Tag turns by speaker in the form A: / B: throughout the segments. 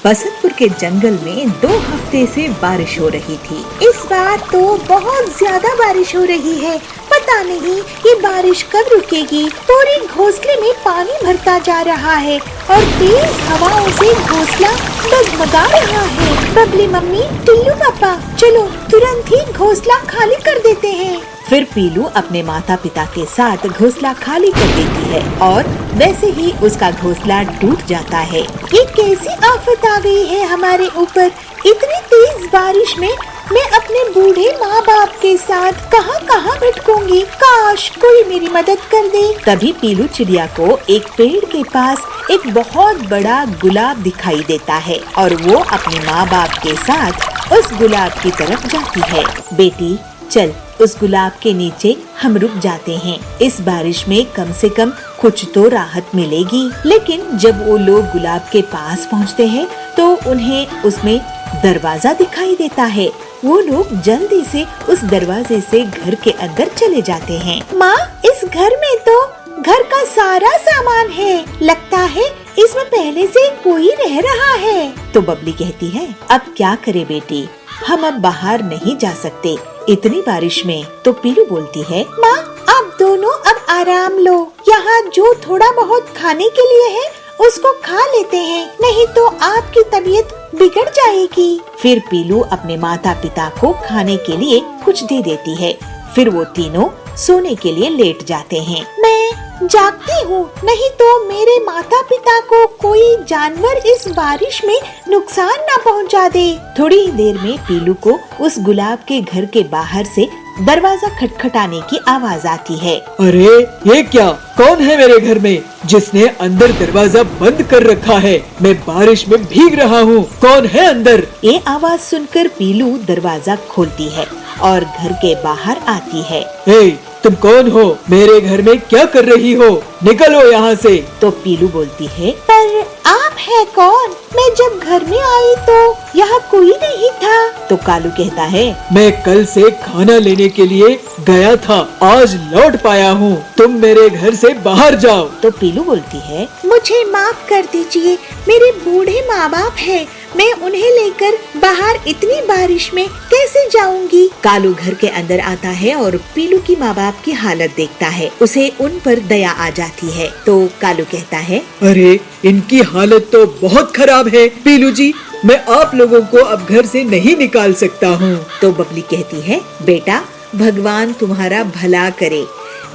A: बसंतपुर के जंगल में 2 हफ्ते से बारिश हो रही थी। इस बार तो बहुत ज्यादा बारिश हो रही है। पता नहीं ये बारिश कब रुकेगी। पूरे घोंसले में पानी भरता जा रहा है और तेज हवाओं से घोंसला डगमगा रहा है। बबली मम्मी, टिल्लू पापा, चलो तुरंत ही घोंसला खाली कर देते हैं। फिर पीलू अपने माता पिता के साथ घोंसला खाली कर देती है और वैसे ही उसका घोंसला टूट जाता है। ये कैसी आफत आ गई है हमारे ऊपर। इतनी तेज बारिश में मैं अपने बूढ़े माँ बाप के साथ कहाँ कहाँ भटकूंगी। काश कोई मेरी मदद कर दे। तभी पीलू चिड़िया को एक पेड़ के पास एक बहुत बड़ा गुलाब दिखाई देता है और वो अपने माँ बाप के साथ उस गुलाब की तरफ जाती है। बेटी चल, उस गुलाब के नीचे हम रुक जाते हैं। इस बारिश में कम से कम कुछ तो राहत मिलेगी। लेकिन जब वो लोग गुलाब के पास पहुँचते हैं तो उन्हें उसमें दरवाजा दिखाई देता है। वो लोग जल्दी से उस दरवाजे से घर के अंदर चले जाते हैं। माँ, इस घर में तो घर का सारा सामान है। लगता है इसमें पहले से कोई रह रहा है। तो बबली कहती है, अब क्या करे बेटी, हम अब बाहर नहीं जा सकते इतनी बारिश में। तो पीलू बोलती है, माँ आप दोनों अब आराम लो। यहाँ जो थोड़ा बहुत खाने के लिए है उसको खा लेते हैं, नहीं तो आपकी तबीयत बिगड़ जाएगी। फिर पीलू अपने माता पिता को खाने के लिए कुछ दे देती है। फिर वो तीनों सोने के लिए लेट जाते हैं। मैं जागती हूँ, नहीं तो मेरे माता पिता को कोई जानवर इस बारिश में नुकसान न पहुँचा दे। थोड़ी ही देर में पीलू को उस गुलाब के घर के बाहर से दरवाजा खटखटाने की आवाज आती है।
B: अरे ये क्या, कौन है मेरे घर में जिसने अंदर दरवाजा बंद कर रखा है? मैं बारिश में भीग रहा हूँ, कौन है अंदर?
A: ये आवाज सुनकर पीलू दरवाजा खोलती है और घर के बाहर आती है।
B: हे, तुम कौन हो? मेरे घर में क्या कर रही हो? निकलो यहाँ से।
A: तो पीलू बोलती है, पर आप है कौन? मैं जब घर में आई तो यहाँ कोई नहीं था। तो कालू कहता है,
B: मैं कल से खाना लेने के लिए गया था, आज लौट पाया हूँ। तुम मेरे घर से बाहर जाओ।
A: तो पीलू बोलती है, मुझे माफ कर दीजिए, मेरे बूढ़े माँ बाप है, मैं उन्हें लेकर बाहर इतनी बारिश में कैसे जाऊंगी। कालू घर के अंदर आता है और पीलू की माँ बाप की हालत देखता है। उसे उन पर दया आ जाती है। तो कालू कहता है,
B: अरे इनकी हालत तो बहुत खराब है। पीलू जी, मैं आप लोगों को अब घर से नहीं निकाल सकता हूँ।
A: तो बबली कहती है, बेटा भगवान तुम्हारा भला करे,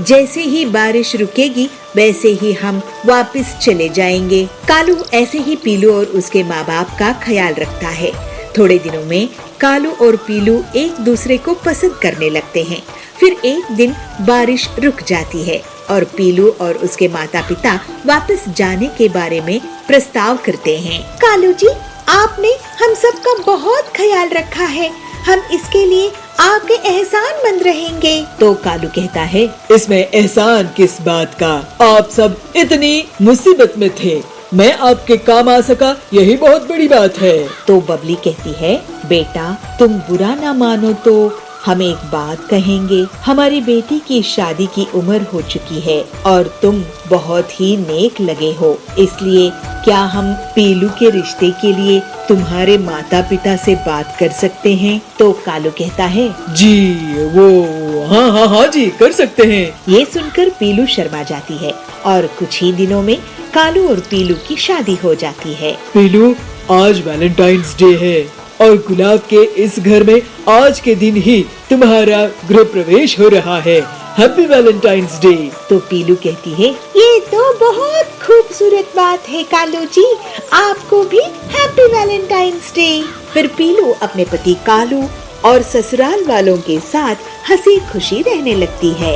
A: जैसे ही बारिश रुकेगी वैसे ही हम वापस चले जाएंगे। कालू ऐसे ही पीलू और उसके माँ बाप का ख्याल रखता है। थोड़े दिनों में कालू और पीलू एक दूसरे को पसंद करने लगते हैं। फिर एक दिन बारिश रुक जाती है और पीलू और उसके माता पिता वापस जाने के बारे में प्रस्ताव करते हैं। कालू जी, आपने हम सब का बहुत ख्याल रखा है, हम इसके लिए आपके एहसानमंद रहेंगे। तो कालू कहता है,
B: इसमें एहसान किस बात का? आप सब इतनी मुसीबत में थे, मैं आपके काम आ सका, यही बहुत बड़ी बात है।
A: तो बबली कहती है, बेटा तुम बुरा ना मानो तो हम एक बात कहेंगे। हमारी बेटी की शादी की उम्र हो चुकी है और तुम बहुत ही नेक लगे हो, इसलिए क्या हम पीलू के रिश्ते के लिए तुम्हारे माता पिता से बात कर सकते हैं? तो कालू कहता है,
B: जी वो हाँ जी कर सकते हैं।
A: ये सुनकर पीलू शर्मा जाती है और कुछ ही दिनों में कालू और पीलू की शादी हो जाती है।
B: पीलू, आज वैलेंटाइंस डे है और गुलाब के इस घर में आज के दिन ही तुम्हारा गृह प्रवेश हो रहा है। Happy Valentine's day.
A: तो पीलू कहती है, ये तो बहुत खूबसूरत बात है कालू जी, आपको भी हैप्पी वैलेंटाइंस डे। फिर पीलू अपने पति कालू और ससुराल वालों के साथ हंसी खुशी रहने लगती है।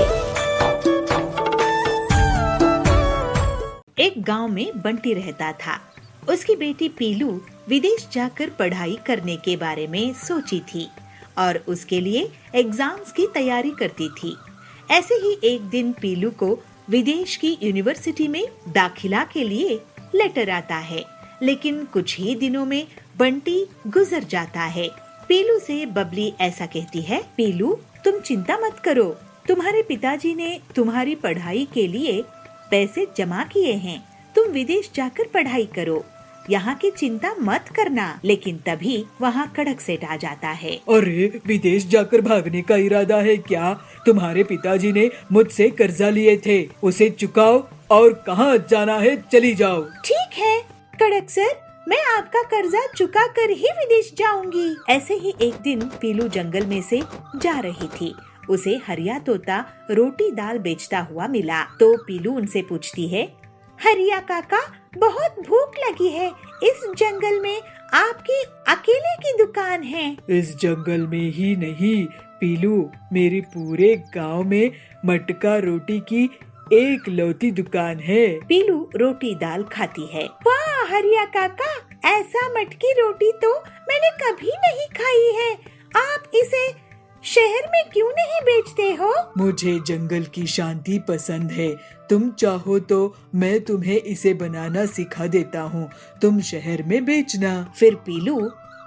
A: एक गांव में बंटी रहता था। उसकी बेटी पीलू विदेश जाकर पढ़ाई करने के बारे में सोची थी और उसके लिए एग्जाम्स की तैयारी करती थी। ऐसे ही एक दिन पीलू को विदेश की यूनिवर्सिटी में दाखिला के लिए लेटर आता है, लेकिन कुछ ही दिनों में बंटी गुजर जाता है। पीलू से बबली ऐसा कहती है, पीलू तुम चिंता मत करो, तुम्हारे पिताजी ने तुम्हारी पढ़ाई के लिए पैसे जमा किए हैं, तुम विदेश जाकर पढ़ाई करो। यहाँ की चिंता मत करना। लेकिन तभी वहाँ कड़क सेठ आ जाता है।
B: अरे विदेश जाकर भागने का इरादा है क्या? तुम्हारे पिताजी ने मुझसे कर्जा लिए थे, उसे चुकाओ और कहाँ जाना है चली जाओ।
A: ठीक है कड़क सर, मैं आपका कर्जा चुका कर ही विदेश जाऊंगी। ऐसे ही एक दिन पीलू जंगल में से जा रही थी। उसे हरिया तोता रोटी दाल बेचता हुआ मिला तो पीलू उनसे पूछती है, हरिया काका बहुत भूख लगी है, इस जंगल में आपकी अकेले की दुकान है?
B: इस जंगल में ही नहीं पीलू, मेरे पूरे गांव में मटका रोटी की एक लौती दुकान है।
A: पीलू रोटी दाल खाती है। वाह हरिया काका, ऐसा मटकी रोटी तो मैंने कभी नहीं खाई है। आप इसे शहर में क्यों नहीं बेचते हो?
B: मुझे जंगल की शांति पसंद है। तुम चाहो तो मैं तुम्हें इसे बनाना सिखा देता हूँ, तुम शहर में बेचना।
A: फिर पीलू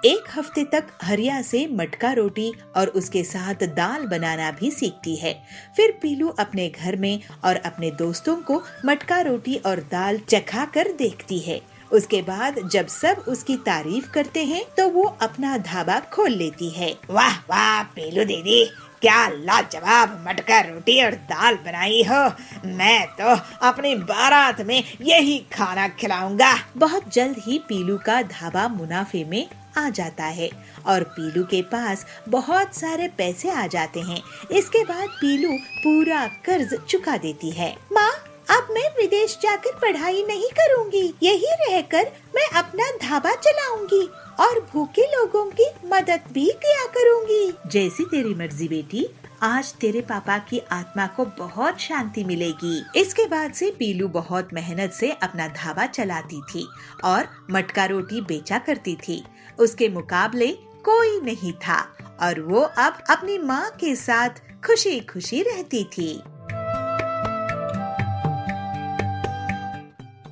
A: एक हफ्ते तक हरिया से मटका रोटी और उसके साथ दाल बनाना भी सीखती है। फिर पीलू अपने घर में और अपने दोस्तों को मटका रोटी और दाल चखा कर देखती है। उसके बाद जब सब उसकी तारीफ करते हैं तो वो अपना ढाबा खोल लेती है। वाह वाह पीलू दीदी, क्या लाजवाब मटका रोटी और दाल बनाई हो। मैं तो अपनी बारात में यही खाना खिलाऊंगा। बहुत जल्द ही पीलू का ढाबा मुनाफे में आ जाता है और पीलू के पास बहुत सारे पैसे आ जाते हैं। इसके बाद पीलू पूरा कर्ज चुका देती है। माँ, अब मैं विदेश जाकर पढ़ाई नहीं करूंगी, यही रहकर मैं अपना ढाबा चलाऊंगी और भूखे लोगों की मदद भी किया करूंगी। जैसी तेरी मर्जी बेटी, आज तेरे पापा की आत्मा को बहुत शांति मिलेगी। इसके बाद से पीलू बहुत मेहनत से अपना ढाबा चलाती थी और मटका रोटी बेचा करती थी। उसके मुकाबले कोई नहीं था और वो अब अपनी माँ के साथ खुशी खुशी रहती थी।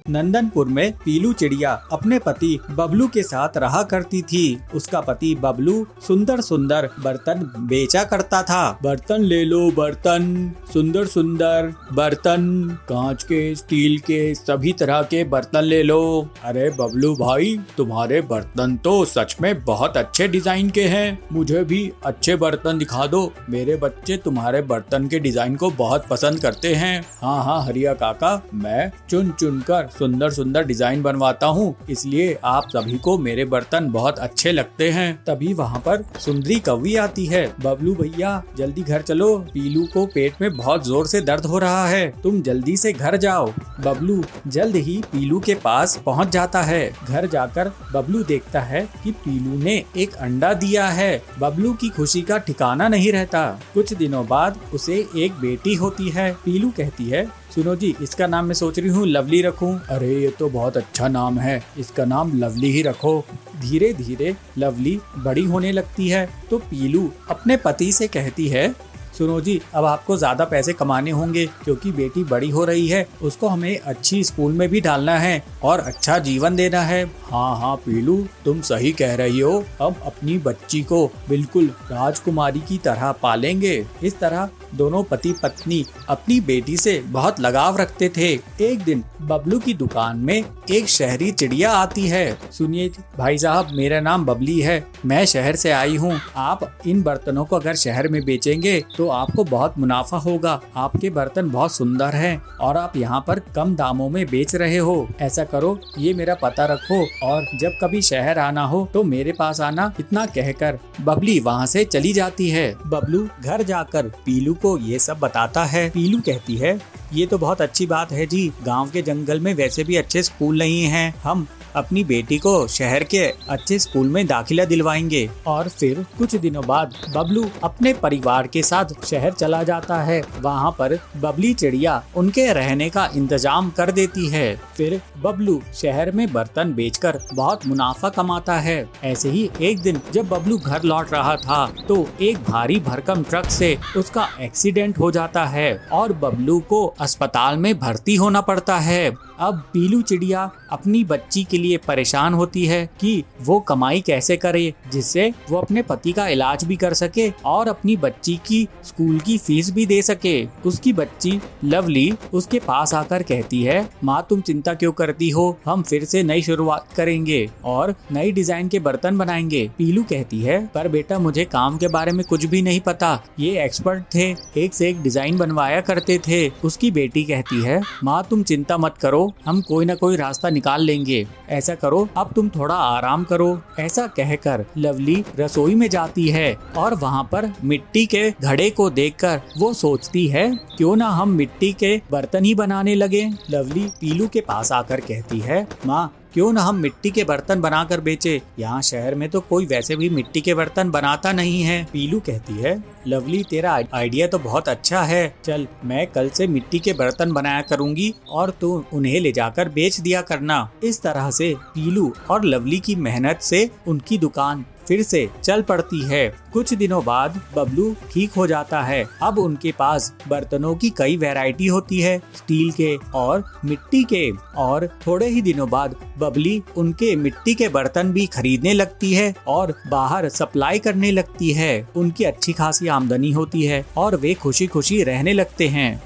C: नंदनपुर में पीलू चिड़िया अपने पति बबलू के साथ रहा करती थी। उसका पति बबलू सुंदर सुंदर बर्तन बेचा करता था। बर्तन ले लो बर्तन, सुंदर सुंदर बर्तन, कांच के, स्टील के, सभी तरह के बर्तन ले लो। अरे बबलू भाई, तुम्हारे बर्तन तो सच में बहुत अच्छे डिजाइन के हैं, मुझे भी अच्छे बर्तन दिखा दो। मेरे बच्चे तुम्हारे बर्तन के डिजाइन को बहुत पसंद करते हैं। हाँ हाँ हरिया काका, मैं चुन चुन कर सुंदर सुंदर डिजाइन बनवाता हूँ, इसलिए आप सभी को मेरे बर्तन बहुत अच्छे लगते हैं। तभी वहाँ पर सुंदरी कौवी आती है। बबलू भैया जल्दी घर चलो, पीलू को पेट में बहुत जोर से दर्द हो रहा है, तुम जल्दी से घर जाओ। बबलू जल्द ही पीलू के पास पहुँच जाता है। घर जाकर बबलू देखता है कि पीलू ने एक अंडा दिया है। बबलू की खुशी का ठिकाना नहीं रहता। कुछ दिनों बाद उसे एक बेटी होती है। पीलू कहती है, सुनो जी, इसका नाम मैं सोच रही हूँ लवली रखूं। अरे ये तो बहुत अच्छा नाम है, इसका नाम लवली ही रखो। धीरे धीरे लवली बड़ी होने लगती है तो पीलू अपने पति से कहती है, सुनो जी, अब आपको ज्यादा पैसे कमाने होंगे क्योंकि बेटी बड़ी हो रही है, उसको हमें अच्छी स्कूल में भी डालना है और अच्छा जीवन देना है। हाँ हाँ पीलू, तुम सही कह रही हो, अब अपनी बच्ची को बिल्कुल राजकुमारी की तरह पालेंगे। इस तरह दोनों पति पत्नी अपनी बेटी से बहुत लगाव रखते थे। एक दिन बबलू की दुकान में एक शहरी चिड़िया आती है। सुनिए भाई साहब, मेरा नाम बबली है, मैं शहर से आई हूँ। आप इन बर्तनों को अगर शहर में बेचेंगे तो आपको बहुत मुनाफा होगा। आपके बर्तन बहुत सुंदर हैं और आप यहाँ पर कम दामों में बेच रहे हो। ऐसा करो, ये मेरा पता रखो और जब कभी शहर आना हो तो मेरे पास आना। इतना कहकर बबली वहाँ से चली जाती है। बबलू घर जाकर पीलू को ये सब बताता है। पीलू कहती है, ये तो बहुत अच्छी बात है जी, गांव के जंगल में वैसे भी अच्छे स्कूल नहीं हैं, हम अपनी बेटी को शहर के अच्छे स्कूल में दाखिला दिलवाएंगे। और फिर कुछ दिनों बाद बबलू अपने परिवार के साथ शहर चला जाता है। वहाँ पर बबली चिड़िया उनके रहने का इंतजाम कर देती है। फिर बबलू शहर में बर्तन बेचकर बहुत मुनाफा कमाता है। ऐसे ही एक दिन जब बबलू घर लौट रहा था तो एक भारी भरकम ट्रक से उसका एक्सीडेंट हो जाता है और बबलू को अस्पताल में भर्ती होना पड़ता है। अब पीलू चिड़िया अपनी बच्ची के लिए परेशान होती है कि वो कमाई कैसे करे जिससे वो अपने पति का इलाज भी कर सके और अपनी बच्ची की स्कूल की फीस भी दे सके। उसकी बच्ची लवली उसके पास आकर कहती है, माँ तुम चिंता क्यों करती हो, हम फिर से नई शुरुआत करेंगे और नई डिजाइन के बर्तन बनाएंगे। पीलू कहती है, पर बेटा मुझे काम के बारे में कुछ भी नहीं पता, ये एक्सपर्ट थे, एक से एक डिजाइन बनवाया करते थे। उसकी बेटी कहती है, माँ तुम चिंता मत करो, हम कोई ना कोई रास्ता निकाल लेंगे, ऐसा करो अब तुम थोड़ा आराम करो। ऐसा कहकर लवली रसोई में जाती है और वहाँ पर मिट्टी के घड़े को देखकर वो सोचती है, क्यों ना हम मिट्टी के बर्तन ही बनाने लगे। लवली पीलू के पास आकर कहती है, माँ क्यों ना हम मिट्टी के बर्तन बनाकर बेचे, यहाँ शहर में तो कोई वैसे भी मिट्टी के बर्तन बनाता नहीं है। पीलू कहती है, लवली तेरा आइडिया तो बहुत अच्छा है, चल मैं कल से मिट्टी के बर्तन बनाया करूँगी और तू उन्हें ले जाकर बेच दिया करना। इस तरह से पीलू और लवली की मेहनत से उनकी दुकान फिर से चल पड़ती है। कुछ दिनों बाद बबलू ठीक हो जाता है। अब उनके पास बर्तनों की कई वैरायटी होती है, स्टील के और मिट्टी के, और थोड़े ही दिनों बाद बबली उनके मिट्टी के बर्तन भी खरीदने लगती है और बाहर सप्लाई करने लगती है। उनकी अच्छी खासी आमदनी होती है और वे खुशी खुशी रहने लगते हैं।